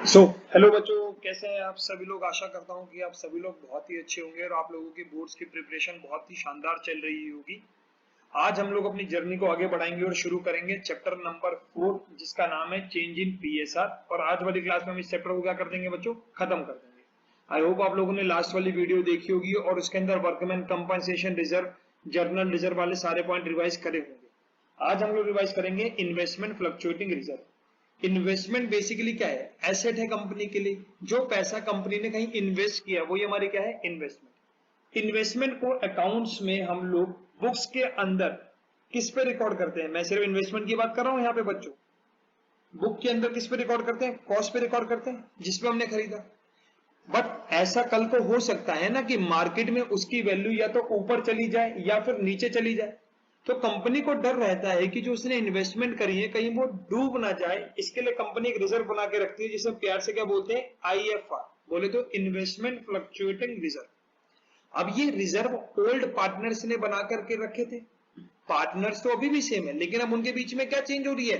So hello बच्चों, कैसे हैं आप सभी लोग। आशा करता हूं कि आप सभी लोग बहुत ही अच्छे होंगे और आप लोगों की बोर्ड्स की प्रिपरेशन बहुत ही शानदार चल रही होगी। आज हम लोग अपनी जर्नी को आगे बढ़ाएंगे और शुरू करेंगे चैप्टर नंबर 4, जिसका नाम है चेंज इन पीएसआर। और आज वाली क्लास में हम इस चैप्टर को क्या कर देंगे बच्चों, खत्म कर देंगे। आई होप आप लोगों ने लास्ट वाली वीडियो देखी होगी और उसके अंदर workman compensation reserve, journal reserve वाले सारे पॉइंट रिवाइज करे होंगे। आज हम लोग रिवाइज करेंगे investment fluctuating reserve. Investment basically क्या है, एसेट है कंपनी के लिए। जो पैसा कंपनी ने कहीं इन्वेस्ट किया वो ये हमारी क्या है, इन्वेस्टमेंट। इन्वेस्टमेंट को अकाउंट्स में हम लोग बुक्स के अंदर किस पे रिकॉर्ड करते हैं। मैं सिर्फ इन्वेस्टमेंट की बात कर रहा हूं यहाँ पे बच्चों। बुक के अंदर किस पे रिकॉर्ड करते हैं, कॉस्ट पे रिकॉर्ड करते हैं जिसपे हमने खरीदा। बट ऐसा कल को हो सकता है ना कि मार्केट में उसकी वैल्यू या तो ऊपर चली जाए या फिर नीचे चली जाए। तो कंपनी को डर रहता है कि जो उसने इन्वेस्टमेंट करी है कहीं वो डूब ना जाए। इसके लिए कंपनी एक रिजर्व बना के रखती है जिसे प्यार से क्या बोलते हैं, आईएफआर, बोले तो इन्वेस्टमेंट फ्लक्चुएटिंग रिजर्व। अब ये रिजर्व ओल्ड पार्टनर्स ने बना करके रखे थे। पार्टनर्स तो अभी भी सेम है, लेकिन अब उनके बीच में क्या चेंज हो रही है,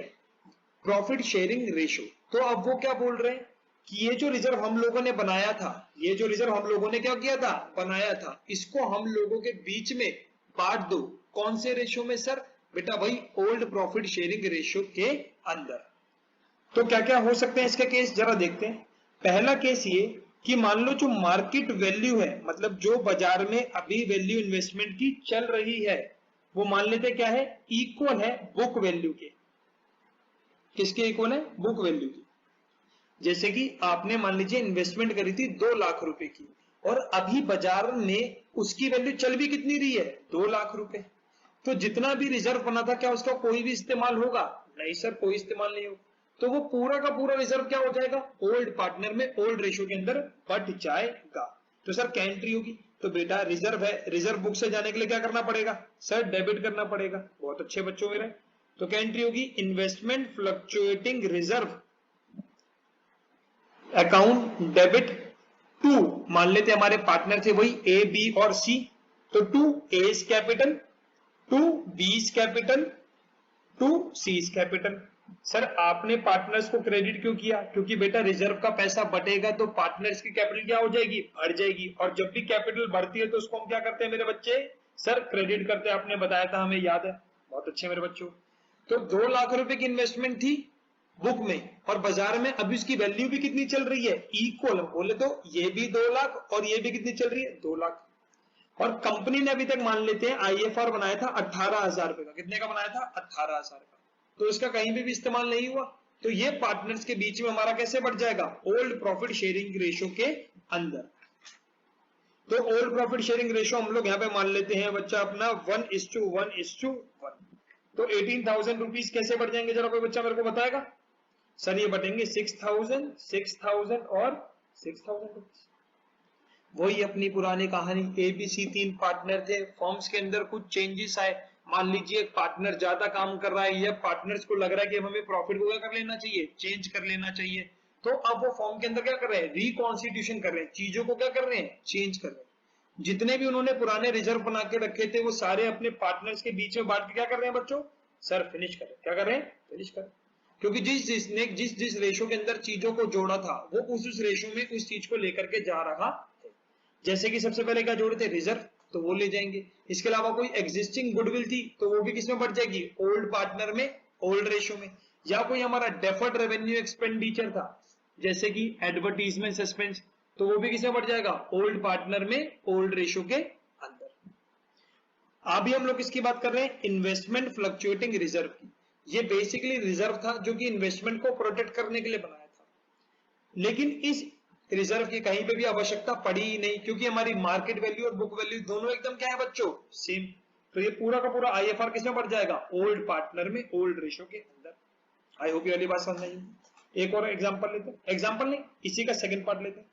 प्रॉफिट शेयरिंग रेशो। तो अब वो क्या बोल रहे हैं कि ये जो रिजर्व हम लोगों ने बनाया था, ये जो रिजर्व हम लोगों ने क्या किया था, बनाया था, इसको हम लोगों के बीच में बांट दो। कौन से रेशो में सर, बेटा भाई ओल्ड प्रॉफिट शेयरिंग रेशो के अंदर। तो क्या क्या हो सकते हैं इसके केस, जरा देखते हैं। पहला केस ये कि मान लो जो मार्केट वैल्यू है, मतलब जो बाजार में अभी वैल्यू इन्वेस्टमेंट की चल रही है, वो मान लेते क्या है, इक्वल है बुक वैल्यू के। किसके इक्वल है, बुक वैल्यू की। जैसे कि आपने मान लीजिए इन्वेस्टमेंट करी थी 2 लाख रुपए की और अभी बाजार में उसकी वैल्यू चल भी कितनी रही है, 2 लाख रुपए। तो जितना भी रिजर्व बना था क्या उसका कोई भी इस्तेमाल होगा, नहीं सर, कोई इस्तेमाल नहीं होगा। तो वो पूरा का पूरा रिजर्व क्या हो जाएगा, ओल्ड पार्टनर में ओल्ड रेशो के अंदर बट जाएगा। तो सर क्या एंट्री होगी, तो बेटा रिजर्व है, रिजर्व बुक से जाने के लिए क्या करना पड़ेगा सर, डेबिट करना पड़ेगा। बहुत अच्छे बच्चों मेरे। तो क्या एंट्री होगी, investment fluctuating reserve account debit to. मान लेते हमारे पार्टनर थे वही ए बी और सी। तो to A's capital, to B's capital, to C's capital. Sir आपने पार्टनर्स को क्रेडिट क्यों किया, क्योंकि बेटा रिजर्व का पैसा बटेगा तो पार्टनर्स की कैपिटल क्या हो जाएगी, बढ़ जाएगी। और जब भी कैपिटल बढ़ती है तो उसको हम क्या करते हैं मेरे बच्चे, सर क्रेडिट करते हैं। आपने बताया था, हमें याद है। बहुत अच्छे मेरे बच्चों। तो 2 लाख रुपए की इन्वेस्टमेंट थी बुक में और बाजार में अभी उसकी वैल्यू भी कितनी चल रही है, इक्वल। बोले तो ये भी 2 लाख और ये भी कितनी चल रही है, 2 लाख। और कंपनी ने अभी तक मान लेते हैं आईएफआर बनाया था 18,000 रुपए का। कितने का बनाया था, 18,000 का। तो इसका कहीं भी इस्तेमाल नहीं हुआ। तो ये पार्टनर्स के बीच में हमारा कैसे बढ़ जाएगा, ओल्ड प्रॉफिट शेयरिंग रेशो के अंदर। तो ओल्ड प्रॉफिट शेयरिंग रेशो हम लोग यहाँ पे मान लेते हैं बच्चा अपना 1:1:1। तो 18,000 रुपीज कैसे बढ़ जाएंगे, जरा कोई बच्चा मेरे को बताएगा। सर ये बटेंगे 6,000, 6,000 और 6,000 रुपीज। वही अपनी पुरानी कहानी, एबीसी 3 पार्टनर थे, फॉर्म्स के अंदर कुछ चेंजेस आए। मान लीजिए एक पार्टनर ज्यादा काम कर रहा है या पार्टनर्स को लग रहा है कि हमें प्रॉफिट को क्या कर लेना चाहिए, चेंज कर लेना चाहिए। तो अब वो फॉर्म के अंदर क्या कर रहे हैं, रिकॉन्स्टिट्यूशन कर रहे हैं, चीजों को क्या कर रहे हैं, चेंज कर रहे हैं। जितने भी उन्होंने पुराने रिजर्व बना के रखे थे वो सारे अपने पार्टनर्स के बीच में बांट के क्या कर रहे हैं बच्चों, सर फिनिश कर रहे हैं। क्या कर रहे हैं, फिनिश कर रहे हैं। क्योंकि जिसने जिस रेशो के अंदर चीजों को जोड़ा था वो उस रेशो में उस चीज को लेकर के जा रहा है। जैसे कि सबसे पहले क्या जोड़े थे, रिजर्व, तो वो ले जाएंगे। इसके अलावा कोई एग्जिस्टिंग गुडविल थी तो वो भी किसमें बढ़ जाएगी, ओल्ड पार्टनर में, ओल्ड रेशो में। या कोई हमारा डेफर्ड रेवेन्यू एक्सपेंडिचर था जैसे कि एडवर्टीजमेंट सस्पेंस, तो वो भी किसमें बढ़ जाएगा, ओल्ड पार्टनर में, ओल्ड रेशो के अंदर। अभी हम लोग किसकी बात कर रहे हैं, इन्वेस्टमेंट फ्लक्चुएटिंग रिजर्व की। ये बेसिकली रिजर्व था जो कि इन्वेस्टमेंट को प्रोटेक्ट करने के लिए बनाया था। लेकिन इस रिजर्व की कहीं पे भी आवश्यकता पड़ी ही नहीं, क्योंकि हमारी मार्केट वैल्यू और बुक वैल्यू दोनों एकदम क्या है बच्चों, सेम। तो ये पूरा का पूरा आईएफआर किसमें बढ़ जाएगा, ओल्ड पार्टनर में, ओल्ड रेशो के अंदर। आई होप ये वाली बात समझ आई। एक और एग्जांपल लेते हैं, एग्जांपल नहीं, इसी का सेकंड पार्ट लेते हैं।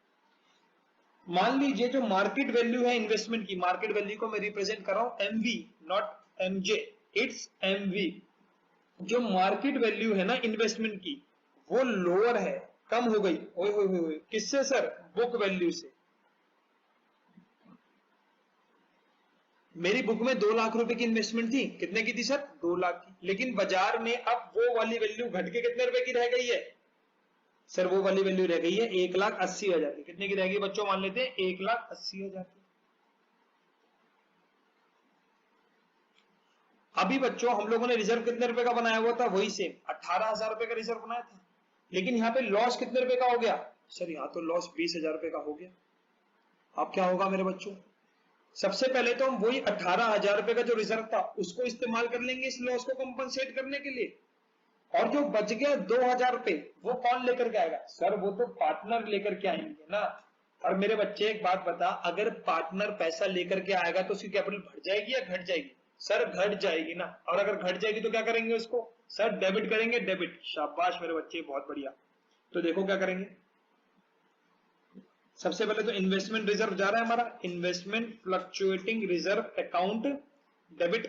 मान लीजिए जो मार्केट वैल्यू है इन्वेस्टमेंट की, मार्केट वैल्यू को मैं रिप्रेजेंट कर रहा हूं MV, not MJ, it's MV. जो मार्केट वैल्यू है ना इन्वेस्टमेंट की, वो लोअर है, कम हो गई। ओए होए होए, किससे सर, बुक वैल्यू से। मेरी बुक में 2 लाख रुपए की इन्वेस्टमेंट थी, कितने की थी सर, 2 लाख की। लेकिन बाजार में अब वो वाली वैल्यू घट के कितने रुपए की रह गई है, सर वो वाली वैल्यू रह गई है 1,80,000 की। कितने की रहेगी बच्चों, मान लेते हैं 1,80,000 की। अभी बच्चों हम लोगों ने रिजर्व कितने रुपए का बनाया हुआ था, वही सेम 18,000 रुपए का रिजर्व बनाया था, लेकिन यहाँ पे लॉस कितने रुपए का हो गया, सर यहाँ तो लॉस 20,000 रुपए का हो गया। अब क्या होगा मेरे बच्चों, सबसे पहले तो हम वही 18,000 रुपए का जो रिजर्व था उसको इस्तेमाल कर लेंगे इस लॉस को कंपनसेट करने के लिए, और जो बच गया 2,000 रुपए वो कौन लेकर के आएगा, सर वो तो पार्टनर लेकर के आएंगे ना। और मेरे बच्चे एक बात बता, अगर पार्टनर पैसा लेकर के आएगा तो उसकी कैपिटल बढ़ जाएगी या घट जाएगी, सर घट जाएगी ना। और अगर घट जाएगी तो क्या करेंगे उसको, सर डेबिट करेंगे, डेबिट। शाबाश मेरे बच्चे, बहुत बढ़िया। तो देखो क्या करेंगे, सबसे पहले तो इन्वेस्टमेंट रिजर्व जा रहा है हमारा, investment fluctuating reserve account debit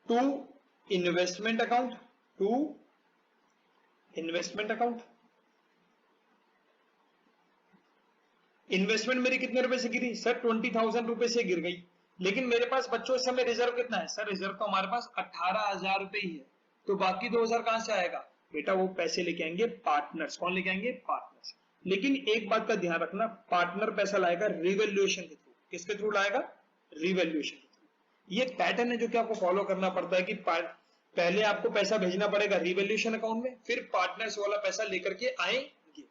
to investment account, to investment account. Investment मेरी कितने रुपए से गिरी, सर 20,000 रुपए से गिर गई, लेकिन मेरे पास बच्चों इस समय रिजर्व कितना है, सर रिजर्व तो हमारे पास 18,000 रुपए ही है, तो बाकी 2,000 कहां से आएगा, बेटा वो पैसे लेके आएंगे पार्टनर्स। कौन लेके आएंगे, पार्टनर्स। लेकिन एक बात का ध्यान रखना, पार्टनर पैसा लाएगा रिवैल्यूएशन के थ्रू। किसके थ्रू लाएगा, रिवैल्यूएशन के थ्रू। ये पैटर्न है जो कि आपको फॉलो करना पड़ता है कि पहले आपको पैसा भेजना पड़ेगा रिवैल्यूएशन अकाउंट में, फिर पार्टनर्स वाला पैसा लेकर के आएंगे।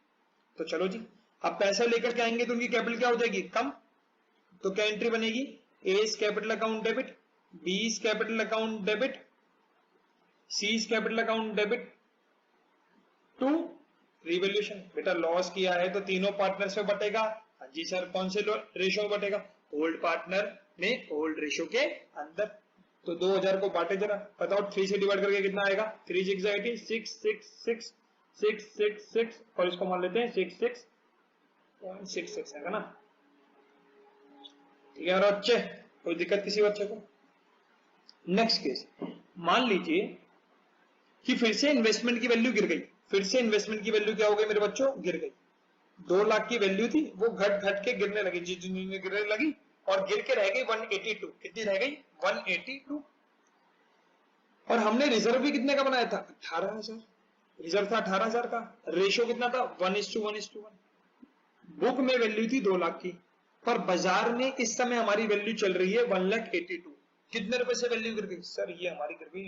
तो चलो जी, अब पैसा लेकर के आएंगे तो उनकी कैपिटल क्या हो जाएगी, कम। तो क्या एंट्री बनेगी, A's capital account debit, B's capital account debit, C's capital account debit to revaluation. बेटा लॉस किया है तो तीनों पार्टनर्स में बटेगा, हाँ जी सर, कौन से रेशो में बटेगा, ओल्ड पार्टनर में ओल्ड रेशो के अंदर। तो 2,000 को बांटे जरा, बताओ 3 से डिवाइड करके कितना आएगा, 3 6 80, 6 6 6 6 6 6, और इसको मान लेते हैं 66.66 है ना। ठीक है और बच्चे, कोई दिक्कत किसी बच्चे को। नेक्स्ट केस, मान लीजिए कि फिर से इन्वेस्टमेंट की वैल्यू गिर गई, फिर से इन्वेस्टमेंट की वैल्यू क्या हो गई मेरे बच्चों, गिर गई। 2 लाख की वैल्यू थी वो घट घट के गिरने लगी, गिरने लगी और गिर के रह गई 182। कितनी रह गई, 182। और हमने रिजर्व भी कितने का बनाया था, 18,000। रिजर्व था 18,000 का, रेशो कितना था 1:1:1। बुक में वैल्यू थी 2 लाख की, पर बाजार में इस समय हमारी वैल्यू चल रही है 1,82,000। कितने रुपए से वैल्यू गिर गई, सर ये हमारी गिर गई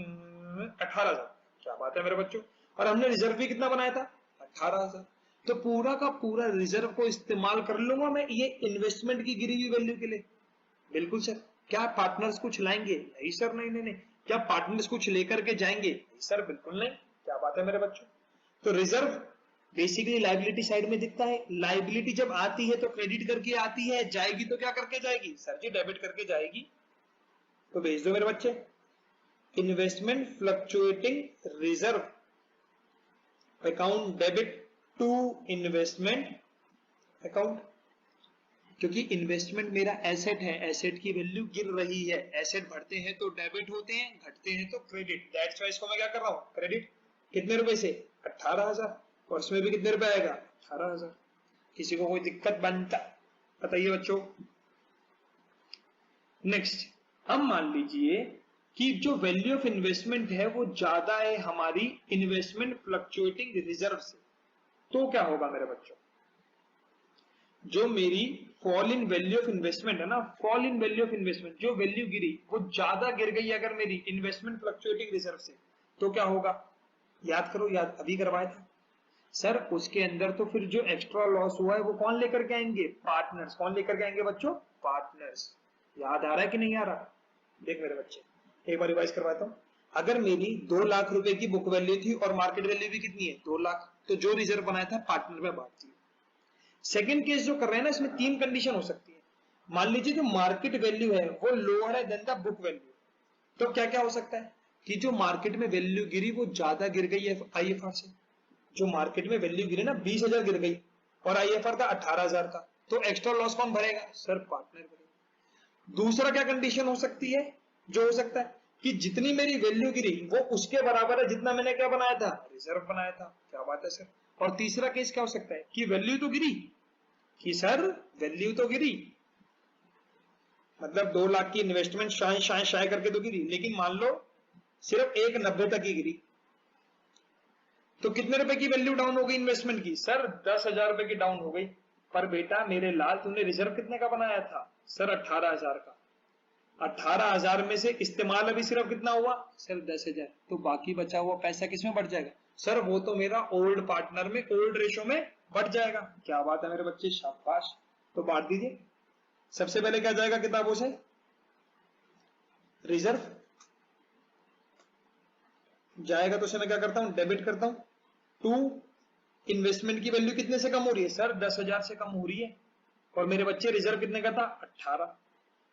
18,000। क्या बात है मेरे बच्चों, और हमने रिजर्व भी कितना बनाया था, 18,000। तो पूरा का पूरा रिजर्व को इस्तेमाल कर लूंगा मैं ये इन्वेस्टमेंट की गिरी हुई वैल्यू के लिए। बिल्कुल सर। क्या पार्टनर्स कुछ लाएंगे, नहीं सर, नहीं नहीं नहीं। क्या पार्टनर्स कुछ लेकर के जाएंगे, नहीं सर, बिल्कुल नहीं। क्या बात है मेरे बच्चों। तो रिजर्व बेसिकली लाइबिलिटी साइड में दिखता है, लाइबिलिटी जब आती है तो क्रेडिट करके आती है, जाएगी तो क्या करके जाएगी, सर जी डेबिट करके जाएगी। तो भेज दो मेरे बच्चे, investment fluctuating reserve account debit to investment account. क्योंकि इन्वेस्टमेंट मेरा एसेट है, एसेट की वैल्यू गिर रही है, एसेट बढ़ते हैं तो डेबिट होते हैं, घटते हैं तो क्रेडिट। दैट्स व्हाई इसको मैं क्या कर रहा हूं, क्रेडिट। कितने रुपए से, 18,000, और इसमें भी कितने रुपए आएगा, 18,000। किसी को कोई दिक्कत बनता, बताइए बच्चों। नेक्स्ट, अब मान लीजिए कि जो वैल्यू ऑफ इन्वेस्टमेंट है वो ज्यादा है हमारी इन्वेस्टमेंट फ्लक्चुएटिंग रिजर्व से, तो क्या होगा मेरे बच्चों, जो मेरी fall in value of investment है ना, fall in value of investment, जो वैल्यू गिरी वो ज्यादा गिर गई अगर मेरी इन्वेस्टमेंट फ्लक्चुएटिंग रिजर्व से, तो क्या होगा, याद करो, याद अभी करवाया था सर। उसके अंदर तो फिर जो एक्स्ट्रा लॉस हुआ है वो कौन लेकर के आएंगे, पार्टनर्स। कौन लेकर के आएंगे बच्चों, पार्टनर्स। याद आ रहा है कि नहीं आ रहा, देख मेरे बच्चे एक बार रिवाइज करवाता हूं। अगर मेरी 2 लाख रुपए की बुक वैल्यू थी और मार्केट वैल्यू भी कितनी है, 2 लाख, तो जो रिजर्व बनाया था पार्टनर में बांट दिया। सेकंड केस जो कर रहे हैं ना, इसमें 3 कंडीशन हो सकती है। मान लीजिए जो मार्केट वैल्यू है वो लोअर है देन द बुक वैल्यू, तो क्या क्या हो सकता है कि जो मार्केट में वैल्यू गिरी वो ज्यादा गिर गई है आईएफआर से। जो मार्केट में वैल्यू गिरी ना 20,000 गिर गई और आईएफआर था 18,000 का, तो एक्स्ट्रा लॉस कौन भरेगा, सर पार्टनर भरेगा। दूसरा क्या कंडीशन हो सकती है, जो हो सकता है कि जितनी मेरी वैल्यू गिरी वो उसके बराबर है जितना मैंने क्या बनाया था, रिजर्व बनाया था। क्या बात है सर। और तीसरा केस क्या हो सकता है कि वैल्यू तो गिरी, कि सर वैल्यू तो गिरी, मतलब 2 लाख की इन्वेस्टमेंट शाय शाय शाय करके तो गिरी, लेकिन मान लो सिर्फ 1,90 तक ही गिरी, तो कितने रुपए की वैल्यू डाउन हो गई इन्वेस्टमेंट की? सर 10,000 रुपए की डाउन हो गई। पर बेटा मेरे लाल तूने रिजर्व कितने का बनाया था? सर 18,000 का। 18,000 में से इस्तेमाल अभी सिर्फ कितना हुआ? सर 10,000। तो बाकी बचा हुआ पैसा किसमें बढ़ जाएगा? सर वो तो मेरा ओल्ड पार्टनर में, ओल्ड रेशो में बढ़ जाएगा। क्या बात है मेरे बच्चे, शाबाश। तो बांट दीजिए। सबसे पहले क्या जाएगा किताबों से? रिजर्व जाएगा, तो उसे मैं क्या करता हूं? डेबिट करता हूं। टू इन्वेस्टमेंट की वैल्यू कितने से कम हो रही है? सर 10,000 से कम हो रही है। और मेरे बच्चे रिजर्व कितने का था? 18।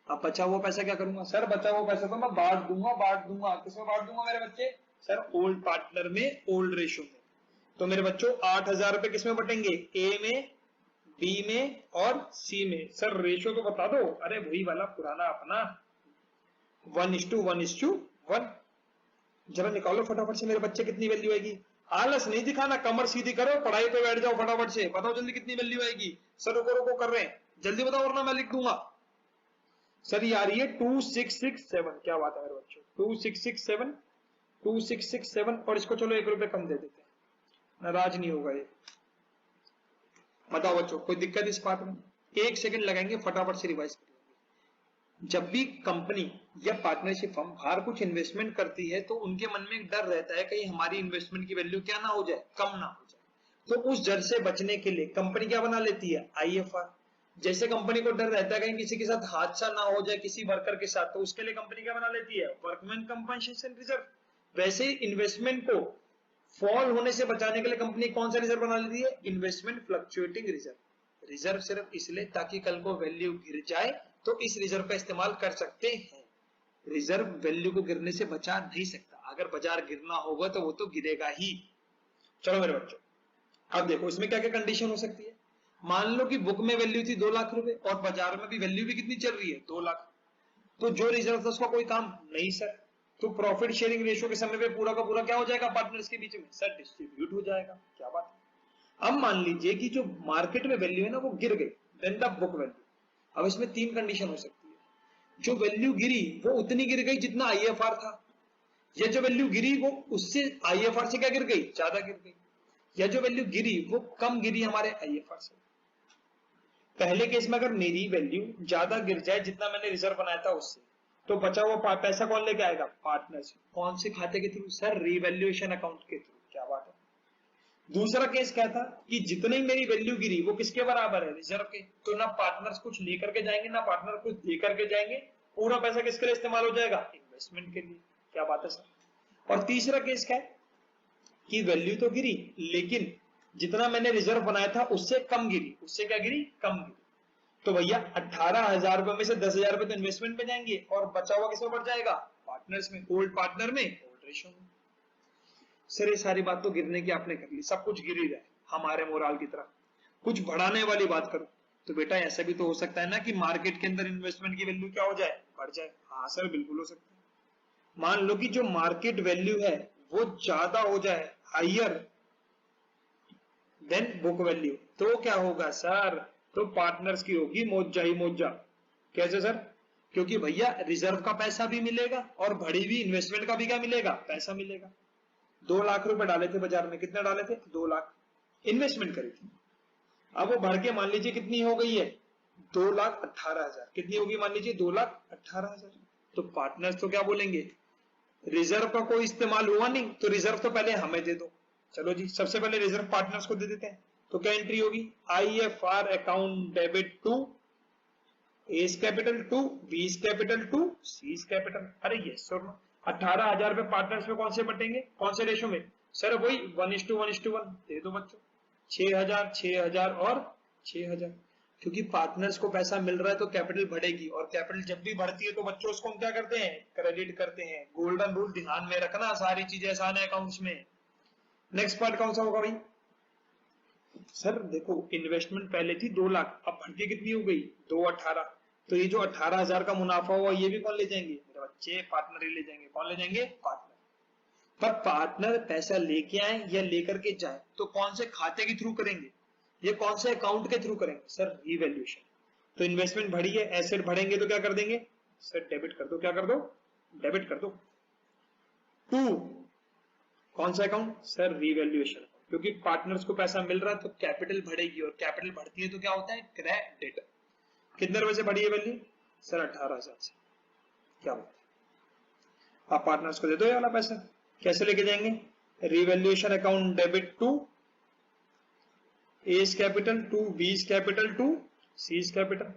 अब बचा हुआ पैसा क्या करूंगा? सर बचा हुआ पैसा तो मैं बांट दूंगा। किसमें बांट दूंगा मेरे बच्चे? सर ओल्ड पार्टनर में, ओल्ड रेशो में। तो मेरे बच्चों 8,000 रुपए किसमें बटेंगे? ए में, बी में और सी में। सर रेशो तो बता दो। अरे वही वाला पुराना अपना 1:1:1। जरा निकालो फटाफट से मेरे बच्चे, कितनी वैल्यू आएगी? आलस नहीं दिखाना, कमर सीधी करो, पढ़ाई पे बैठ जाओ फटाफट से। बताओ जल्दी कितनी वैल्यू आएगी? सर रुको रुको कर रहे हैं, जल्दी बताओ वरना मैं लिख दूंगा। सर ये आ रही है 2667। क्या बात है मेरे बच्चों, 2667, 2667। और इसको चलो 1 रुपए कम दे देते हैं, नाराज नहीं होगा ये। बताओ बच्चों कोई दिक्कत इस बात में? 1 सेकंड लगाएंगे, फटाफट से रिवाइज कर लेंगे। जब भी कंपनी या पार्टनरशिप फर्म बाहर कुछ इन्वेस्टमेंट करती है तो उनके मन में एक डर रहता है कहीं हमारी इन्वेस्टमेंट की वैल्यू क्या ना हो जाए, कम ना हो जाए। तो उस डर से बचने के लिए कंपनी क्या बना लेती है? IFR। जैसे कंपनी को डर रहता है कहीं किसी के साथ हादसा ना हो जाए किसी वर्कर के साथ, तो उसके लिए कंपनी क्या बना लेती है? Workman compensation reserve. वैसे ही इन्वेस्टमेंट को फॉल होने से बचाने के लिए कंपनी कौन सा रिजर्व बना लेती है? Investment fluctuating reserve. रिजर्व सिर्फ इसलिए ताकि कल को वैल्यू गिर जाए तो इस रिजर्व का इस्तेमाल कर सकते हैं। रिजर्व वैल्यू को गिरने से बचा नहीं सकता, अगर बाजार गिरना होगा तो वो तो गिरेगा ही। चलो मेरे बच्चों अब देखो इसमें क्या क्या कंडीशन हो सकती है। मान लो कि बुक में वैल्यू थी 2 लाख रुपए और बाजार में भी वैल्यू भी कितनी चल रही है? 2 लाख। तो जो रिजर्व था उसका कोई काम नहीं सर। तो प्रॉफिट शेयरिंग रेशियो के समय पे पूरा का पूरा क्या हो जाएगा पार्टनर्स के बीच में? सर डिस्ट्रीब्यूट हो जाएगा। क्या बात है। अब मान लीजिए कि जो मार्केट में वैल्यू है ना वो गिर गई, देन द बुक वैल्यू। अब इसमें 3 कंडीशन हो सकती है। जो वैल्यू गिरी वो उतनी गिर गई जितना IFR था, या जो वैल्यू गिरी वो उससे IFR से क्या गिर गई? ज्यादा गिर गई। या जो वैल्यू गिरी वो कम गिरी हमारे IFR से। पहले केस में अगर मेरी वैल्यू ज्यादा गिर जाए जितना मैंने रिजर्व बनाया था उससे, तो बचा हुआ पैसा कौन लेके आएगा? पार्टनर से। कौन से खाते के थ्रू? सर रिवैल्यूएशन अकाउंट के थ्रू। क्या बात है। दूसरा केस क्या था कि जितनी मेरी वैल्यू गिरी वो किसके बराबर है? रिजर्व के। तो ना पार्टनर्स कुछ लेकर के जाएंगे ना पार्टनर कुछ देकर के जाएंगे, पूरा पैसा किसके लिए इस्तेमाल हो जाएगा? इन्वेस्टमेंट के लिए। क्या बात है सर। और तीसरा केस क्या है कि वैल्यू तो गिरी लेकिन जितना मैंने रिजर्व बनाया था उससे कम गिरी। उससे क्या गिरी? कम गिरी। तो भैया 18,000 रुपए में से 10,000 रुपए तो इन्वेस्टमेंट में जाएंगे और बचा हुआ किसमें बढ़ जाएगा? पार्टनर्स में, ओल्ड पार्टनर में, ओल्ड रेशो में। सर ये सारी बात तो गिरने की आपने कर ली, सब कुछ गिर ही रहा है हमारे मोराल की तरफ। कुछ बढ़ाने वाली बात करो तो बेटा ऐसा भी तो हो सकता है ना कि मार्केट के अंदर इन्वेस्टमेंट की वैल्यू क्या हो जाए? बढ़ जाए। हाँ सर बिल्कुल हो सकता है। मान लो कि जो मार्केट वैल्यू है वो ज्यादा हो जाए, हाइयर देन बुक वैल्यू, तो क्या होगा सर? तो पार्टनर्स की होगी मौजा ही मौजा। कैसे सर? क्योंकि भैया रिजर्व का पैसा भी मिलेगा और बढ़ी हुई इन्वेस्टमेंट का भी क्या मिलेगा? पैसा मिलेगा। 2 लाख रुपए डाले थे बाजार में, कितने डाले थे? 2 लाख इन्वेस्टमेंट करी थी। अब वो बढ़ के मान लीजिए कितनी हो गई है? 2,18,000। कितनी होगी मान लीजिए? 2,18,000। तो पार्टनर्स तो क्या बोलेंगे? रिजर्व का कोई इस्तेमाल हुआ नहीं तो रिजर्व तो पहले हमें दे दो। चलो जी सबसे पहले रिजर्व पार्टनर्स को दे देते हैं। तो क्या एंट्री होगी? IFR account debit to A's capital to B's capital to C's capital. अरे यस सर। 18,000 रुपए पार्टनर्स में कौन से बटेंगे? कौन से रेशो में? सर वही 1:1:1 दे दो बच्चों। 6,000 6,000 और 6,000। क्योंकि पार्टनर्स को पैसा मिल रहा है तो कैपिटल बढ़ेगी और कैपिटल जब भी बढ़ती है तो बच्चों उसको हम क्या करते हैं? क्रेडिट करते हैं। गोल्डन रूल ध्यान में रखना, सारी चीजें आसान है अकाउंट्स में। नेक्स्ट पार्ट कौन सा होगा भाई? सर देखो इन्वेस्टमेंट पहले थी 2 लाख, अब बढ़ के कितनी हो गई? 2,18। तो ये जो 18,000 का मुनाफा हुआ ये भी कौन ले जाएंगे? मेरे बच्चे पार्टनर ही ले जाएंगे। कौन ले जाएंगे? पार्टनर। पर पार्टनर पैसा लेके आए या लेकर के जाए तो कौन से खाते के थ्रू करेंगे? ये कौन से अकाउंट के थ्रू करेंगे? Sir revaluation. तो इन्वेस्टमेंट बढ़ी है, एसेट बढ़ेंगे तो क्या कर देंगे? सर डेबिट कर दो। क्या कर दो? डेबिट कर दो। टू कौन सा अकाउंट सर? रीवैल्यूएशन, क्योंकि पार्टनर्स को पैसा मिल रहा है तो कैपिटल बढ़ेगी, और कैपिटल बढ़ती है तो क्या होता है? क्रेडिट। कितने रुपए से बढ़ी है वैल्यू सर? 18,000 से। क्या बात है, आप पार्टनर्स को दे दो ये वाला पैसा। कैसे लेके जाएंगे? Revaluation account debit to A's capital, to B's capital, to C's capital.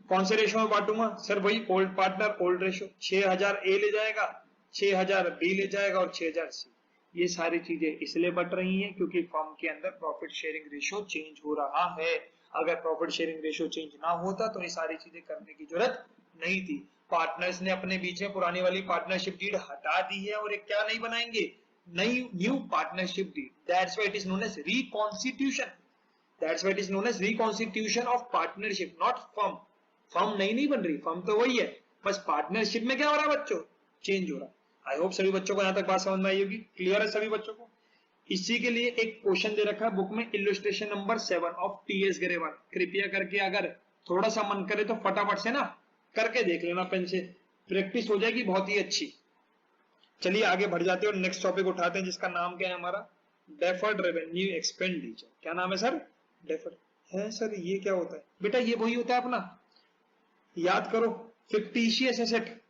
कौन से रेशो में बांटूंगा सर? वही old partner old ratio. 6,000 A ले जाएगा, 6,000 बी ले जाएगा और 6,000 सी। ये सारी चीजें इसलिए बट रही हैं क्योंकि फर्म के अंदर प्रॉफिट शेयरिंग रेशो चेंज हो रहा है। अगर प्रॉफिट शेयरिंग रेशो चेंज ना होता तो ये सारी चीजें करने की जरूरत नहीं थी। पार्टनर्स ने अपने बीच में पुरानी वाली पार्टनरशिप डीड हटा दी है और एक क्या नहीं बनाएंगे? नई new partnership deed. That's why it is known as reconstitution. That's why it is known as reconstitution of partnership, not firm. Firm नई नहीं बन रही, फर्म तो वही है, बस पार्टनरशिप में क्या हो रहा है बच्चों? चेंज हो रहा है। आई होप सभी बच्चों को यहां तक बात समझ में आई होगी। क्लियर है सभी बच्चों को? इसी के लिए एक क्वेश्चन दे रखा है बुक में, illustration number 7 of TS Grewal. कृपया करके अगर थोड़ा सा मन करे तो फटाफट से ना करके देख लेना, पेन से प्रैक्टिस हो जाएगी बहुत ही अच्छी। चलिए आगे बढ़ जाते हैं और नेक्स्ट टॉपिक उठाते हैं जिसका नाम क्या है हमारा? Deferred revenue expenditure. क्या नाम है सर? डेफर्ड है सर। ये क्या होता है बेटा? ये वही होता है अपना, याद करो, फिक्टिशियस एसेट,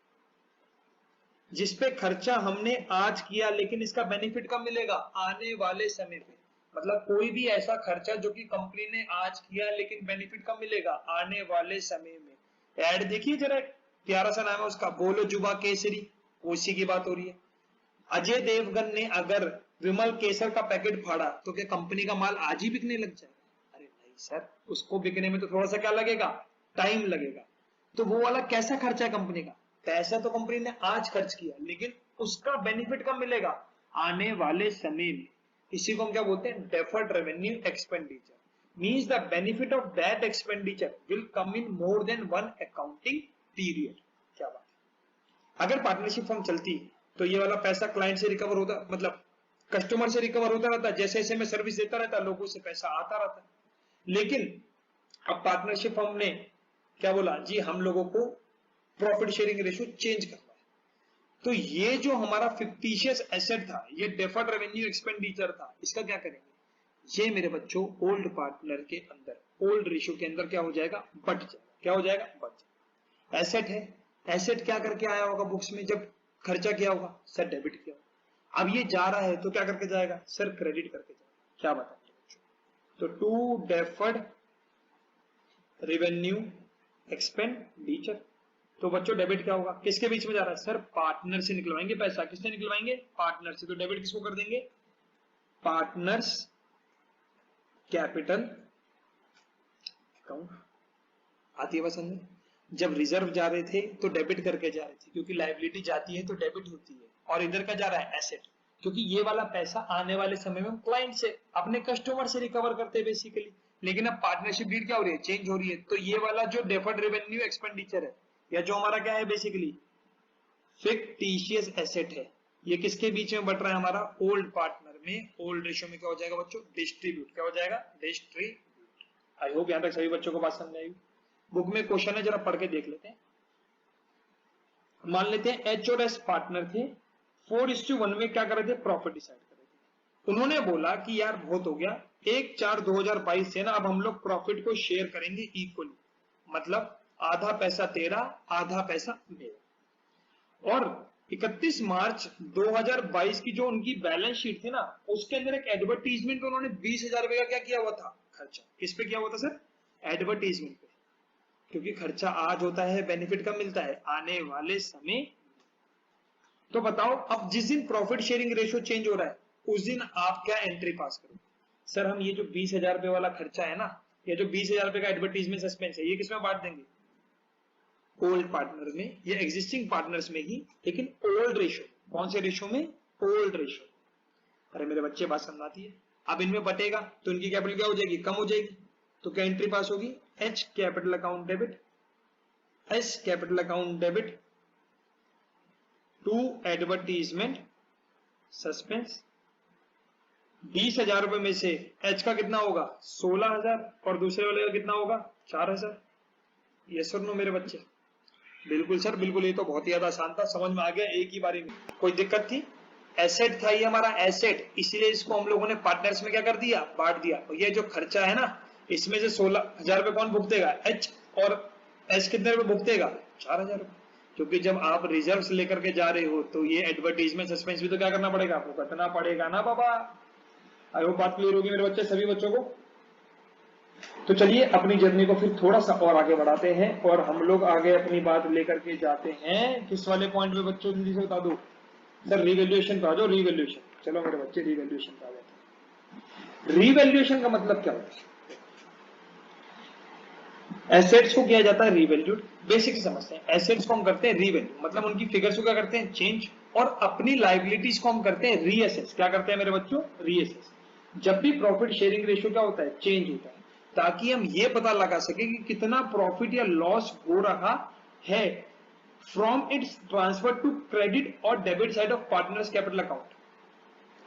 जिसपे खर्चा हमने आज किया लेकिन इसका बेनिफिट कब मिलेगा? आने वाले समय पे। मतलब कोई भी ऐसा खर्चा जो कि कंपनी ने आज किया लेकिन बेनिफिट कब मिलेगा? आने वाले समय में। ऐड देखिए जरा, प्यारा सा नाम है उसका, बोलो जुबा केसरी, उसी की बात हो रही है। अजय देवगन ने अगर विमल केसर का पैकेट फाड़ा तो क्या कंपनी का माल आज ही बिकने लग जाएगा? अरे नहीं सर, उसको बिकने में तो थोड़ा सा क्या लगेगा? टाइम लगेगा। तो वो वाला कैसा खर्चा है कंपनी का? पैसा तो कंपनी ने आज खर्च किया लेकिन उसका बेनिफिट कब मिलेगा? आने वाले समय में। इसी को हम क्या बोलते हैं? Deferred revenue expenditure. Means the benefit of that expenditure will come in more than one accounting period. क्या बात है? अगर पार्टनरशिप फर्म चलती तो ये वाला पैसा क्लाइंट से रिकवर होता, मतलब कस्टमर से रिकवर होता रहता, जैसे जैसे मैं सर्विस देता रहता लोगों से पैसा आता रहता। लेकिन अब पार्टनरशिप फर्म ने क्या बोला? जी हम लोगों को प्रॉफिट शेयरिंग रेशियो चेंज करना है। तो ये जो हमारा फिक्टिशियस एसेट था, ये डेफर्ड रेवेन्यू एक्सपेंडिचर था, इसका क्या करेंगे? ये मेरे बच्चों ओल्ड पार्टनर के अंदर, ओल्ड रेशियो के अंदर क्या हो जाएगा? बट जाएगा। क्या हो जाएगा? बट जाएगा। एसेट है, एसेट क्या करके आया होगा बुक्स में जब खर्चा किया होगा? सर डेबिट किया होगा। अब ये जा रहा है तो क्या करके जाएगा? सर क्रेडिट करके जाएगा। क्या बताएंगे बच्चों? तो टू डेफर्ड रेवेन्यू एक्सपेंडिचर। तो बच्चों डेबिट क्या होगा? किसके बीच में जा रहा है? सर पार्टनर से निकलवाएंगे पैसा। किससे निकलवाएंगे? पार्टनर से। तो डेबिट किसको कर देंगे? Partners capital account. आती है बात समझ में? जब रिजर्व जा रहे थे तो डेबिट करके जा रहे थे, क्योंकि लायबिलिटी जाती है तो डेबिट होती है, और इधर का जा रहा है एसेट, क्योंकि ये वाला पैसा आने वाले समय में क्लाइंट से, अपने कस्टमर से रिकवर करते हैं बेसिकली। लेकिन अब पार्टनरशिप डीड क्या हो रही है? चेंज हो रही है। तो ये वाला जो डेफर्ड रेवेन्यू एक्सपेंडिचर है, या जो हमारा क्या है बेसिकली फिक्टिशियस एसेट है, ये किसके बीच में बट रहा है? हमारा ओल्ड पार्टनर में। ओल्ड रेशियो में क्या हो जाएगा बच्चों? डिस्ट्रीब्यूट। क्या हो जाएगा? डिस्ट्रीब्यूट। आई होप यहां तक सभी बच्चों को बात समझ आई। बुक में क्वेश्चन है, जरा पढ़ के देख लेते हैं। मान लेते हैं एच और एस पार्टनर थे, 4:1 में क्या कर रहे थे? प्रॉफिट डिसाइड कर रहे थे। उन्होंने बोला कि यार बहुत हो गया, 1/4/2022 से ना अब हम लोग प्रॉफिट को शेयर करेंगे इक्वली, मतलब आधा पैसा तेरा आधा पैसा मेरा। और 31 मार्च 2022 की जो उनकी बैलेंस शीट थी ना, उसके अंदर एक एडवर्टीजमेंट पे उन्होंने 20,000 रुपए का क्या किया हुआ था? खर्चा। किस पे किया हुआ था सर? एडवर्टीजमेंट पे। क्योंकि खर्चा आज होता है, बेनिफिट कब मिलता है? आने वाले समय। तो बताओ अब जिस दिन प्रॉफिट शेयरिंग रेशियो चेंज हो रहा है उस दिन आप क्या एंट्री पास करोगे? सर हम ये जो 20,000 रुपए वाला खर्चा है ना, ये जो 20,000 रुपए का एडवर्टीजमेंट सस्पेंस है, ये किसमें बांट देंगे? ओल्ड पार्टनर में या एग्जिस्टिंग पार्टनर्स में ही, लेकिन ओल्ड रेशियो। कौन से रेशियो में? Old ratio. अरे मेरे बच्चे बात समझाती है। अब इनमें बटेगा तो इनकी कैपिटल क्या हो जाएगी? कम हो जाएगी। तो क्या एंट्री पास होगी? H capital account debit, S capital account debit to advertisement suspense. 20,000 रुपए में से एच का कितना होगा? 16,000, और दूसरे वाले का कितना होगा? 4,000। यस और नो मेरे बच्चे? बिल्कुल सर बिल्कुल, ये तो बहुत ही ज्यादा आसान था, समझ में आ गया एक ही बारी में। कोई दिक्कत थी? एसेट था ये हमारा एसेट, इसलिए इसको हम लोगों ने पार्टनर्स में क्या कर दिया, बांट दिया। और ये जो खर्चा है ना, इसमें से 16,000 रुपए कौन भुगतेगा, एच, और एच कितने रुपए भुगतेगा, 4,000 रुपए। क्योंकि जब आप रिजर्व्स लेकर के जा रहे हो तो ये एडवर्टीजमेंट सस्पेंस भी तो क्या करना पड़ेगा, आपको कटना पड़ेगा ना बाबा। आई होप बात क्लियर होगी मेरे बच्चे, सभी बच्चों को। तो चलिए अपनी जर्नी को फिर थोड़ा सा और आगे बढ़ाते हैं और हम लोग आगे अपनी बात लेकर के जाते हैं किस वाले पॉइंट पे बच्चों, जल्दी से बता दो सर। रिवैल्यूएशन पे आ जाओ, रिवैल्यूएशन। चलो मेरे बच्चे रिवैल्यूएशन पे आ जाते हैं। रिवैल्यूएशन का मतलब क्या होता है, एसेट्स को किया जाता है रिवैल्यूड। बेसिक समझते हैं, एसेट्स को हम करते हैं रिवैल्यू, मतलब उनकी फिगर्स को क्या करते हैं, चेंज, और अपनी लायबिलिटीज को हम करते हैं रीअसेस। क्या करते हैं मेरे बच्चों, रीअसेस। जब भी प्रॉफिट शेयरिंग रेशियो क्या होता है, चेंज होता है, ताकि हम ये पता लगा सके कि कितना प्रॉफिट या लॉस हो रहा है from its transfer to credit और debit side of partners capital account.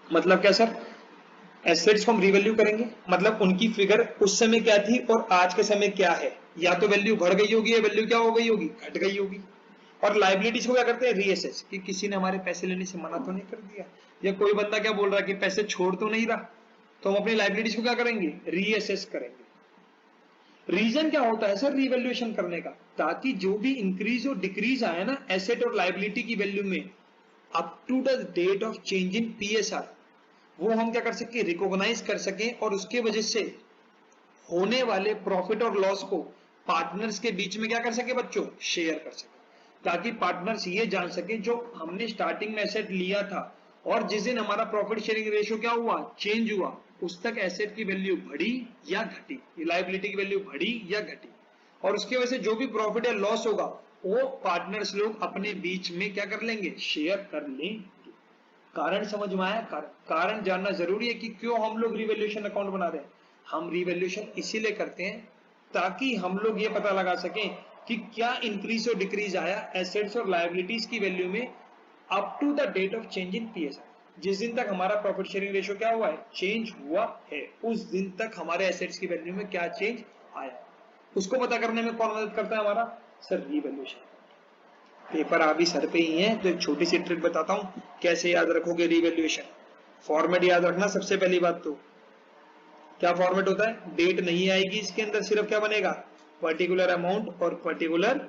मतलब क्या सर, एसेट्स को हम रिवैल्यू करेंगे, मतलब उनकी फिगर उस समय क्या थी और आज के समय क्या है, या तो वैल्यू बढ़ गई होगी या वैल्यू क्या हो गई होगी, घट गई होगी। और लाइबिलिटीज को क्या करते हैं, रीअसेस, कि किसी ने हमारे पैसे लेने से मना तो नहीं कर दिया, या कोई बंदा क्या बोल रहा है कि पैसे छोड़ तो नहीं रहा, तो हम अपनी लाइबिलिटीज को क्या करेंगे, रीअसेस करेंगे। रीजन क्या होता है सर रिवैल्यूएशन करने का, ताकि जो भी इंक्रीज और डिक्रीज आए ना एसेट और लाइबिलिटी की वैल्यू में up to the date of change in PSR, वो हम क्या कर सके, रिकॉग्नाइज कर सके, और उसके वजह से होने वाले प्रॉफिट और लॉस को पार्टनर्स के बीच में क्या कर सके बच्चों, शेयर कर सके, ताकि पार्टनर्स ये जान सके जो हमने स्टार्टिंग में एसेट लिया था और जिस दिन हमारा प्रॉफिट शेयरिंग रेशियो क्या हुआ, चेंज हुआ, उस तक एसेट की वैल्यू बढ़ी या घटी, लायबिलिटी की वैल्यू बढ़ी या घटी, और उसकी वजह से जो भी प्रॉफिट या लॉस होगा वो पार्टनर्स लोग अपने बीच में क्या कर लेंगे, शेयर कर लेंगे। कारण समझ में आया, कारण जानना जरूरी है कि क्यों हम लोग रिवैल्यूएशन अकाउंट बना रहे हैं। हम रिवैल्यूएशन इसीलिए करते हैं ताकि हम लोग ये पता लगा सकें कि क्या इंक्रीज और डिक्रीज आया एसेट्स और लायबिलिटीज की वैल्यू में up to the date of change in PSR. जिस दिन तक हमारा प्रॉफिट शेयरिंग रेशियो क्या हुआ है, चेंज हुआ है, उस दिन तक हमारे एसेट्स की वैल्यू में क्या चेंज आया, उसको पता करने में कौन मदद करता है हमारा, सर रिवैल्यूएशन। पेपर अभी सर पे ही है तो एक छोटी सी ट्रिक बताता हूं कैसे याद रखोगे रिवैल्यूएशन। फॉर्मेट याद रखना सबसे पहली बात, तो क्या फॉर्मेट होता है, डेट नहीं आएगी इसके अंदर, सिर्फ क्या बनेगा, पर्टिकुलर अमाउंट और पर्टिकुलर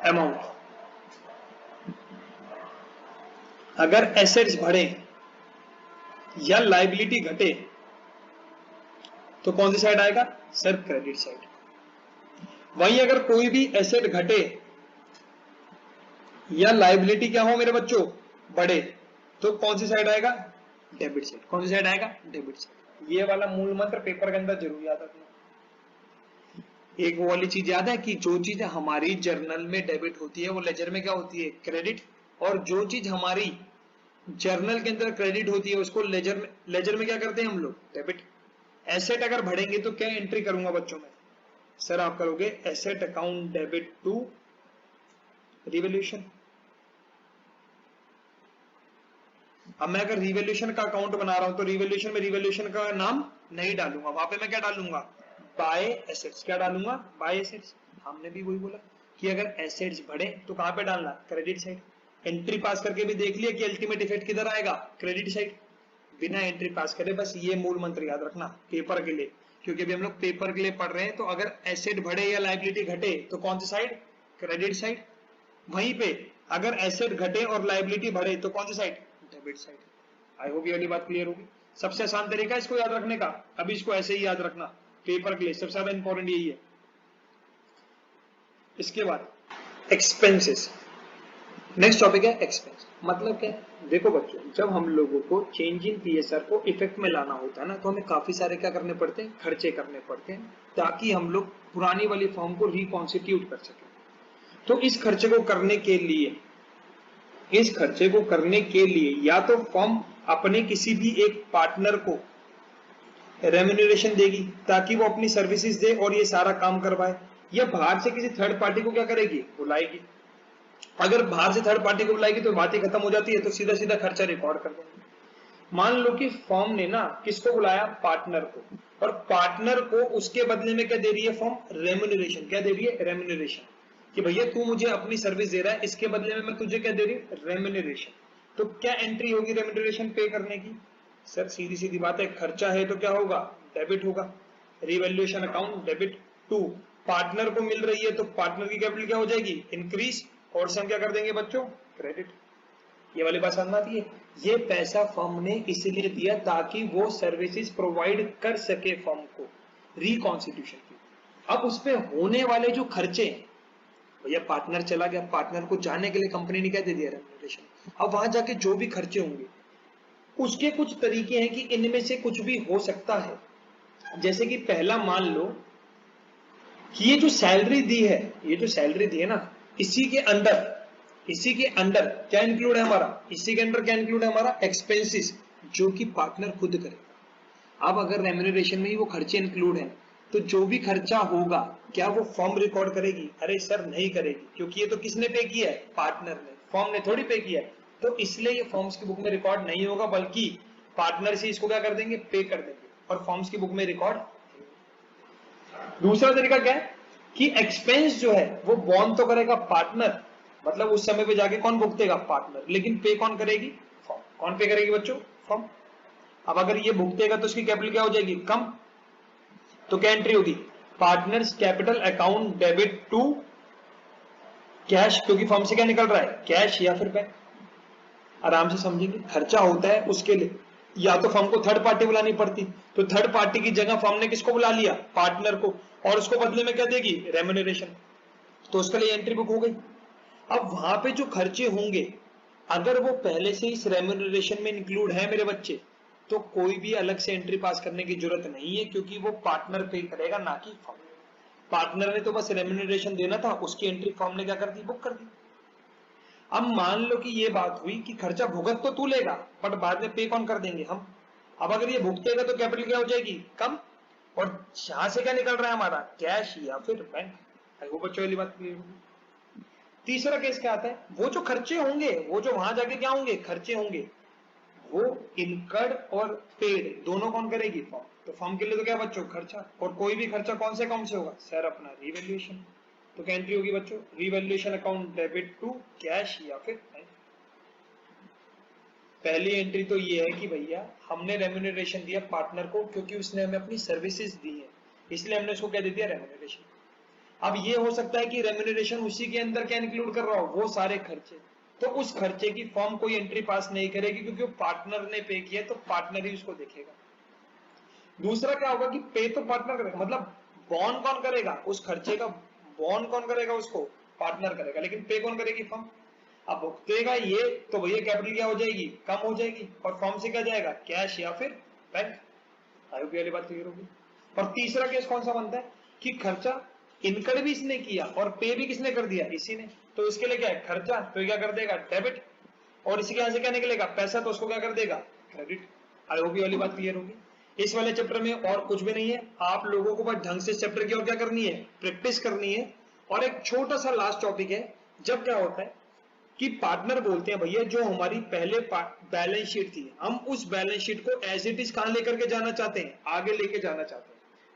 अमाउंट। अगर एसेट्स बढ़े या लायबिलिटी घटे तो कौन सी साइड आएगा, सर क्रेडिट साइड। वहीं अगर कोई भी एसेट घटे या लायबिलिटी क्या हो मेरे बच्चों, बढ़े, तो कौन सी साइड आएगा, डेबिट साइड। कौन सी साइड आएगा, डेबिट साइड। ये वाला मूल मंत्र पेपर के अंदर जरूर याद रखना। एक वो वाली चीज याद है कि जो चीज हमारी जर्नल में डेबिट होती है वो लेजर में क्या होती है, क्रेडिट, और जो चीज हमारी जर्नल के अंदर क्रेडिट होती है उसको लेजर में क्या करते हैं हम लोग, डेबिट। एसेट अगर बढ़ेंगे तो क्या एंट्री करूंगा बच्चों में, सर आप करोगे asset account debit to revaluation. अब मैं अगर रिवैल्यूएशन का अकाउंट बना रहा हूं तो रिवैल्यूएशन में रिवैल्यूएशन का नाम नहीं डालूंगा, वहां पे मैं क्या डालूंगा, बाय एसेट्स। क्या डालूंगा, बाय एसेट्स। हमने भी वही बोला कि अगर एसेट्स बढ़े तो कहां पे डालना, क्रेडिट साइड। एंट्री पास करके भी देख लिया कि अल्टीमेट इफेक्ट किधर आएगा, क्रेडिट साइड। बिना एंट्री पास करे बस ये मूल मंत्र याद रखना पेपर के लिए, क्योंकि अभी हम लोग पेपर के लिए पढ़ रहे हैं। तो अगर एसेट बढ़े या लायबिलिटी घटे तो कौन सी साइड, क्रेडिट साइड। वहीं पे अगर एसेट घटे और लायबिलिटी बढ़े तो कौन सी side, debit side. I hope ये वाली बात क्लियर होगी। सबसे आसान तरीका इसको याद रखने का, अभी इसको ऐसे ही याद रखना पेपर के लिए, सबसे ज्यादा इंपॉर्टेंट यही है। इसके बाद एक्सपेंसेस, नेक्स्ट टॉपिक है एक्सपेंस। मतलब क्या है, देखो बच्चों जब हम लोगों को चेंज इन पीएसआर को इफेक्ट में लाना होता है ना, तो हमें काफी सारे क्या करने पड़ते हैं, खर्चे करने पड़ते हैं, ताकि हम लोग पुरानी वाली फॉर्म को रिकॉन्स्टिट्यूट कर सकें। तो इस खर्चे को करने के लिए या तो फॉर्म अपने किसी भी एक पार्टनर को रेम्यूनरेशन देगी ताकि वो अपनी सर्विसेज दे और ये सारा काम करवाए, या बाहर से किसी थर्ड पार्टी को क्या करेगी, बुलाएगी। अगर बाहर से थर्ड पार्टी को बुलाएगी तो बात ही खत्म हो जाती है, तो सीधा सीधा खर्चा रिकॉर्ड कर देंगे। मान लो कि फर्म ने ना किसको बुलाया, पार्टनर को, और पार्टनर को उसके बदले में क्या दे रही है फर्म, रेम्यूनरेशन। क्या दे रही है, रेम्यूनरेशन। कि भैया तू मुझे अपनी सर्विस दे रहा है, इसके बदले में मैं तुझे क्या दे रही हूँ, रेम्यूनरेशन। तो क्या एंट्री होगी रेम्यूनरेशन पे करने की? सर सीधी सीधी बात है, खर्चा है तो क्या होगा, डेबिट होगा। Revaluation account debit to, partner को मिल रही है तो पार्टनर की कैपिटल क्या हो जाएगी, इंक्रीज, और से हम क्या कर देंगे बच्चों, क्रेडिट। ये वाली बात समझ आती है? ये पैसा फर्म ने इसलिए दिया ताकि वो सर्विसेज प्रोवाइड कर सके फर्म को रिकॉन्स्टिट्यूशन की। अब उसपे होने वाले जो खर्चे, भैया पार्टनर चला गया, पार्टनर को जाने के लिए कंपनी ने क्या दे दिया, रेम्यूनरेशन। अब वहां जाके जो भी खर्चे होंगे उसके कुछ तरीके हैं कि इनमें से कुछ भी हो सकता है। जैसे कि पहला मान लो कि ये जो सैलरी दी है, ये जो सैलरी दी है ना, इसी के अंदर क्या इंक्लूड है हमारा, इसी के अंदर क्या इंक्लूड है हमारा, एक्सपेंसेस, जो कि पार्टनर खुद करेगा। अब अगर रेम्यूनरेशन में ही वो खर्चे इंक्लूड है तो जो भी खर्चा होगा क्या वो फर्म रिकॉर्ड करेगी? अरे सर नहीं करेगी, क्योंकि ये तो किसने पे किया है, पार्टनर ने, फर्म ने थोड़ी पे किया है। तो इसलिए ये फर्म्स की बुक में रिकॉर्ड नहीं होगा, बल्कि पार्टनर से इसको क्या कर देंगे, पे कर देंगे, और फर्म्स की बुक में रिकॉर्ड। दूसरा तरीका क्या है कि एक्सपेंस जो है वो बॉन्ड तो करेगा पार्टनर, मतलब उस समय पे जाके कौन भुगतेगा, पार्टनर, लेकिन पे कौन करेगी, फर्म। कौन पे करेगी बच्चों, फर्म। अब अगर ये भुगतेगा तो उसकी कैपिटल क्या हो जाएगी, कम। तो क्या एंट्री होगी, partners capital account debit to cash, क्योंकि फर्म से क्या निकल रहा है, कैश या फिर बैंक। आराम से समझेंगे, खर्चा होता है उसके लिए या तो फर्म को थर्ड पार्टी बुलानी पड़ती, तो थर्ड पार्टी की जगह फर्म ने किसको बुला लिया, पार्टनर को, और उसको बदले में क्या देगी, रेम्यूनरेशन। तो उसके लिए एंट्री बुक हो गई। अब वहां पे जो खर्चे होंगे अगर वो पहले से इस रेम्यूनरेशन में इंक्लूड है मेरे बच्चे, तो कोई भी अलग से एंट्री पास करने की जरूरत नहीं है, क्योंकि वो पार्टनर पे करेगा, ना कि फर्म। पार्टनर ने तो बस रेम्यूनरेशन देना था, उसकी एंट्री फर्म ने क्या कर दी, बुक कर दी। अब मान लो कि ये बात हुई कि खर्चा भुगत तो तू लेगा, बट बाद में पे कौन कर देंगे, हम। अब अगर ये भुगतेगा तो कैपिटल क्या हो जाएगी, कम, और यहां से क्या निकल रहा है हमारा, कैश या फिर बैंक। आई होप बच्चों वाली बात क्लियर होगी। तीसरा केस क्या आता है, वो जो खर्चे होंगे, वो जो वहां जाके क्या होंगे, खर्चे होंगे, वो इनकर्ड और पेड दोनों कौन करेगी, फर्म। तो फर्म के लिए तो क्या बच्चों, खर्चा, और कोई भी खर्चा कौन से होगा, सर अपना रिवैल्यूएशन। तो क्या एंट्री होगी बच्चों, revaluation account debit to cash या फिर बैंक। पहली एंट्री तो ये है कि भैया हमने रेम्यूनरेशन दिया पार्टनर को, क्योंकि उसने हमें अपनी सर्विसेज दी है, इसलिए हमने उसको क्या दे दिया, रेम्यूनरेशन। अब ये हो सकता है कि रेम्यूनरेशन उसी के अंदर क्या इंक्लूड कर रहा हो, वो सारे खर्चे, तो उस खर्चे की फर्म कोई एंट्री पास नहीं करेगी, क्योंकि वो पार्टनर ने पे किया, तो पार्टनर ही उसको देखेगा। दूसरा क्या होगा कि पे तो पार्टनर करेगा, मतलब बॉन्ड कौन करेगा, उस खर्चे का बॉन्ड कौन करेगा, उसको पार्टनर करेगा, लेकिन पे कौन करेगी, फर्म। अब भुगतेगा ये तो भैया कैपिटल क्या हो जाएगी, कम हो जाएगी, और फर्म से क्या जाएगा, कैश या फिर बैंक। आईओपी वाली बात क्लियर होगी। और तीसरा केस कौन सा बनता है कि खर्चा इनकम भी इसने किया और पे भी किसने कर दिया, इसी ने, तो इसके लिए क्या है, खर्चा, तो क्या कर देगा, डेबिट, और इसी के यहां से क्या निकलेगा, पैसा, तो उसको क्या कर देगा, क्रेडिट। आई होप ये वाली बात क्लियर होगी। इस वाले चैप्टर में और कुछ भी नहीं है, आप लोगों को बस ढंग से चैप्टर की और क्या करनी है, प्रैक्टिस करनी है। और एक छोटा सा लास्ट टॉपिक है, जब क्या होता है कि पार्टनर बोलते हैं भैया जो हमारी पहले बैलेंस शीट थी, हम उस बैलेंस शीट को एज इट इज कहां लेकर के जाना चाहते हैं, आगे लेके जाना चाहते हैं,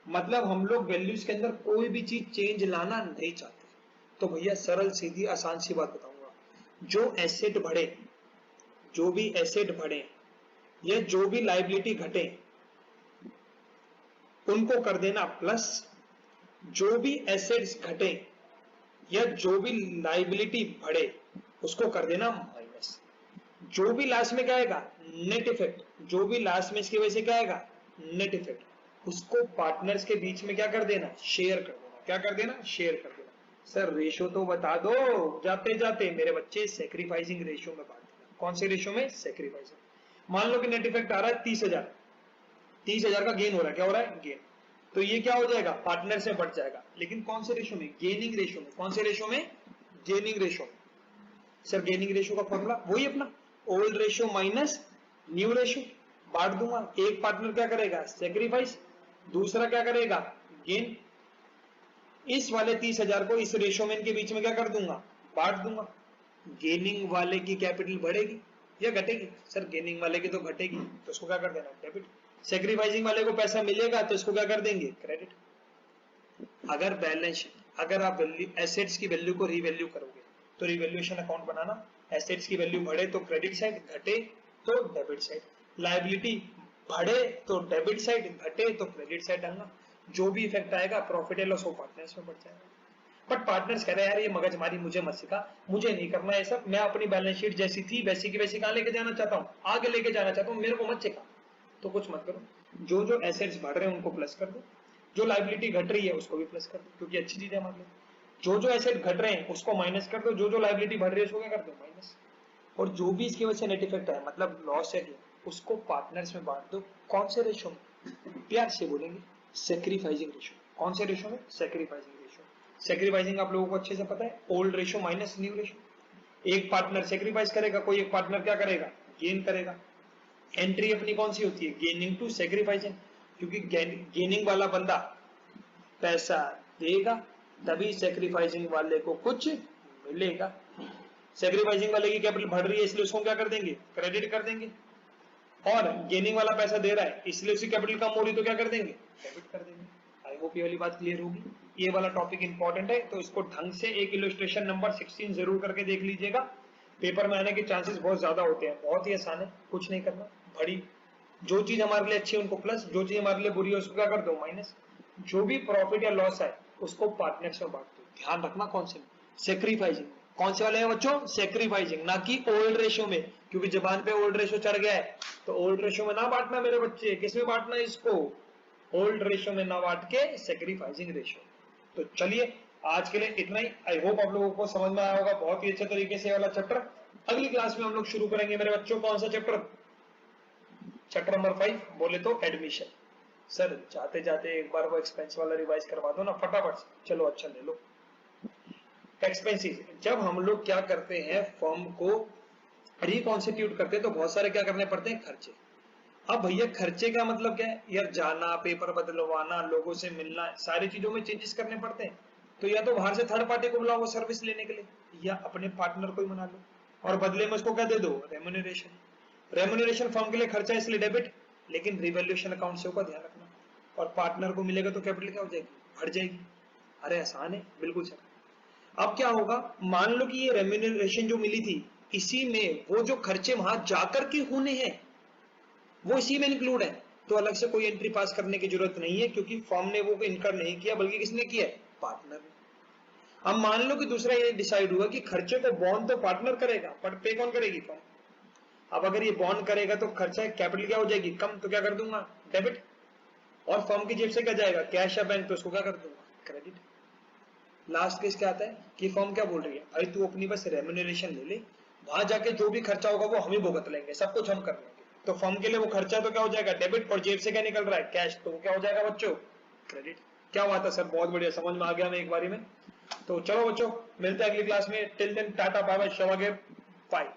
मतलब हम लोग वैल्यूज के अंदर कोई भी चीज चेंज लाना नहीं चाहते। तो भैया सरल सीधी आसान सी बात बताऊंगा, जो एसेट बढ़े, जो भी एसेट बढ़े या जो भी लाइबिलिटी घटे, उनको कर देना प्लस, जो भी एसेट्स घटे या जो भी लाइबिलिटी बढ़े उसको कर देना माइनस। जो भी लास्ट में क्या आएगा, नेट इफेक्ट, जो भी लास्ट में इसकी वजह से क्या आएगा, नेट इफेक्ट, उसको पार्टनर्स के बीच में क्या कर देना, शेयर कर देना। क्या कर देना, शेयर कर देना। सर रेशो तो बता दो जाते जाते मेरे बच्चे, सेक्रीफाइसिंग रेशो में बात देना। कौन से रेशो में, सेक्रीफाइसिंग। मान लो कि नेट इफेक्ट आ रहा है 30,000, 30,000 का गेन हो रहा है, क्या हो रहा है, गेन। तो ये क्या हो जाएगा, पार्टनर से बढ़ जाएगा, लेकिन कौन से रेशो में, गेनिंग रेशो में। कौन से रेशो में, गेनिंग रेशो में। सर गेनिंग रेशो का फॉर्मूला वही अपना, old ratio minus new ratio. बांट दूंगा, एक पार्टनर क्या करेगा, सेक्रीफाइस, दूसरा क्या करेगा, गेन। इस वाले 30,000 को इस रेशो में इनके बीच में क्या कर दूंगा, बांट दूंगा। गेनिंग वाले की कैपिटल बढ़ेगी या घटेगी, सर गेनिंग वाले की तो घटेगी, तो उसको क्या कर देना, डेबिट। सेक्रीफाइसिंग वाले को पैसा मिलेगा तो इसको क्या कर देंगे, क्रेडिट। अगर बैलेंस शीट, अगर आप वैल्यू एसेट्स की वैल्यू को रीवैल्यू करोगे तो रिवैल्यूएशन अकाउंट बनाना, एसेट्स की वैल्यू बढ़े तो क्रेडिट साइड, घटे तो डेबिट साइड, लायबिलिटी बढ़े तो डेबिट साइड, घटे तो क्रेडिट साइड डालना, जो भी इफेक्ट आएगा प्रॉफिट एंड लॉस वो पार्टनर्स में बढ़ जाएगा। बट पार्टनर्स कह रहे हैं यार ये मगजमारी मुझे मत सिखा, मुझे नहीं करना है सब, मैं अपनी बैलेंस शीट जैसी थी वैसी की वैसी कहां लेके जाना चाहता हूँ, आगे लेके जाना चाहता हूँ, मेरे को मत सिखा। तो कुछ मत करो, जो जो एसेट्स बढ़ रहे हैं उनको प्लस कर दो, जो लायबिलिटी घट रही है उसको भी प्लस कर दो, क्योंकि अच्छी चीज है हमारे लिए। जो जो एसेट घट रहे हैं उसको माइनस कर दो, जो जो लायबिलिटी बढ़ रही है उसको क्या कर दो, माइनस। और जो भी इसकी वजह से नेट इफेक्ट है मतलब लॉस है उसको पार्टनर्स में बांट दो। कौन से रेशो में, प्यार से बोलेंगे सैक्रिफाइसिंग रेशो। कौन से रेशो में, सैक्रिफाइसिंग रेशो। सैक्रिफाइसिंग आप लोगों को अच्छे से पता है, old ratio minus new ratio. एक पार्टनर सैक्रिफाइस करेगा, कोई एक पार्टनर क्या करेगा, गेन करेगा। एंट्री अपनी कौन सी होती है, गेनिंग टू सैक्रिफाइसिंग, क्योंकि गेनिंग वाला बंदा पैसा देगा तभी सैक्रिफाइसिंग वाले को कुछ मिलेगा। सैक्रिफाइसिंग वाले की कैपिटल बढ़ रही है इसलिए उसको क्या कर देंगे, क्रेडिट कर देंगे, और गेनिंग वाला पैसा दे रहा है इसलिए उसकी कैपिटल कम हो रही तो क्या कर देंगे, डेबिट कर देंगे। आई होप ये वाली बात क्लियर होगी। ये वाला टॉपिक इंपॉर्टेंट है तो इसको ढंग से एक इलस्ट्रेशन नंबर 16 जरूर करके देख लीजिएगा, पेपर में आने के चांसेस बहुत ज्यादा होते हैं। बहुत ही आसान है, कुछ नहीं करना, बड़ी जो चीज हमारे लिए अच्छी है उनको प्लस, जो चीज हमारे लिए बुरी है उसको क्या कर दो, माइनस। जो भी प्रॉफिट या लॉस है उसको पार्टनर्स में बांट दो। ध्यान रखना कौन से, सैक्रिफाइसिंग। कौन से वाले हैं बच्चों, सैक्रिफाइसिंग, ना कि ओल्ड रेशो में, क्योंकि जबान पे ओल्ड रेशो चढ़ गया है तो ओल्ड रेशो में ना बांटना मेरे बच्चे, किसमें बांटना है इसको, ओल्ड रेशो में ना बांट के सैक्रिफाइसिंग रेशो। तो चलिए आज के लिए इतना ही। आई होप आप लोगों को समझ में आया होगा बहुत ही अच्छे तरीके से वाला चैप्टर। अगली क्लास में हम लोग शुरू करेंगे मेरे बच्चों, कौन सा चैप्टर, चैप्टर नंबर 5, बोले तो एडमिशन। सर जाते जाते एक बार वो एक्सपेंस वाला रिवाइज करवा दो ना फटाफट से, चलो अच्छा ले लो। एक्सपेंसेस, जब हम लोग क्या करते हैं फॉर्म को रिकॉन्स्टिट्यूट करते हैं तो बहुत सारे क्या करने पड़ते हैं, खर्चे। अब भैया खर्चे का मतलब क्या है यार, जाना, पेपर बदलवाना, लोगों से मिलना, सारी चीजों में चेंजेस करने पड़ते हैं। तो या तो बाहर से थर्ड पार्टी को बुलाओ सर्विस लेने के लिए, या अपने पार्टनर को ही मना लो और बदले में उसको क्या दे दो, रेम्यूनरेशन। रेम्यूनरेशन फर्म के लिए खर्चा है इसलिए डेबिट, लेकिन रिवैल्यूएशन अकाउंट से का ध्यान रखना। और पार्टनर को मिलेगा तो कैपिटल क्या हो जाएगी, बढ़ जाएगी। अरे आसान है, बिल्कुल सर। अब क्या होगा, मान लो कि ये रेम्यूनरेशन जो मिली थी इसी में वो जो खर्चे वहां जाकर के होने हैं वो इसी में इंक्लूड है, तो अलग से कोई एंट्री पास करने की जरूरत नहीं है, क्योंकि फर्म ने वो इनकर नहीं किया बल्कि किसने किया है, पार्टनर ने। अब मान लो कि दूसरा ये डिसाइड हुआ कि खर्चे को बॉन्ड तो पार्टनर करेगा बट पे कौन करेगी, फर्म। अब अगर ये बॉन्ड करेगा तो खर्चा कैपिटल क्या हो जाएगी, कम, तो क्या कर दूंगा, डेबिट। और फर्म की जेब से क्या जाएगा, कैश या बैंक, तो उसको क्या कर दूंगा, क्रेडिट। लास्ट केस क्या आता है कि फर्म क्या बोल रही है, भाई तू अपनी बस रेम्यूनरेशन ले ले, वहां जाके जो भी खर्चा होगा वो हम ही भुगत लेंगे, सब कुछ हम कर लेंगे। तो फर्म के लिए वो खर्चा तो क्या हो जाएगा, डेबिट, और जेब से क्या निकल रहा है, कैश, तो क्या हो जाएगा बच्चों, क्रेडिट। क्या हुआ था सर, बहुत बढ़िया, समझ में आ गया मैं एक बारी में। तो चलो बच्चों मिलते हैं अगली क्लास में, till then tata bye bye, शब, बाय।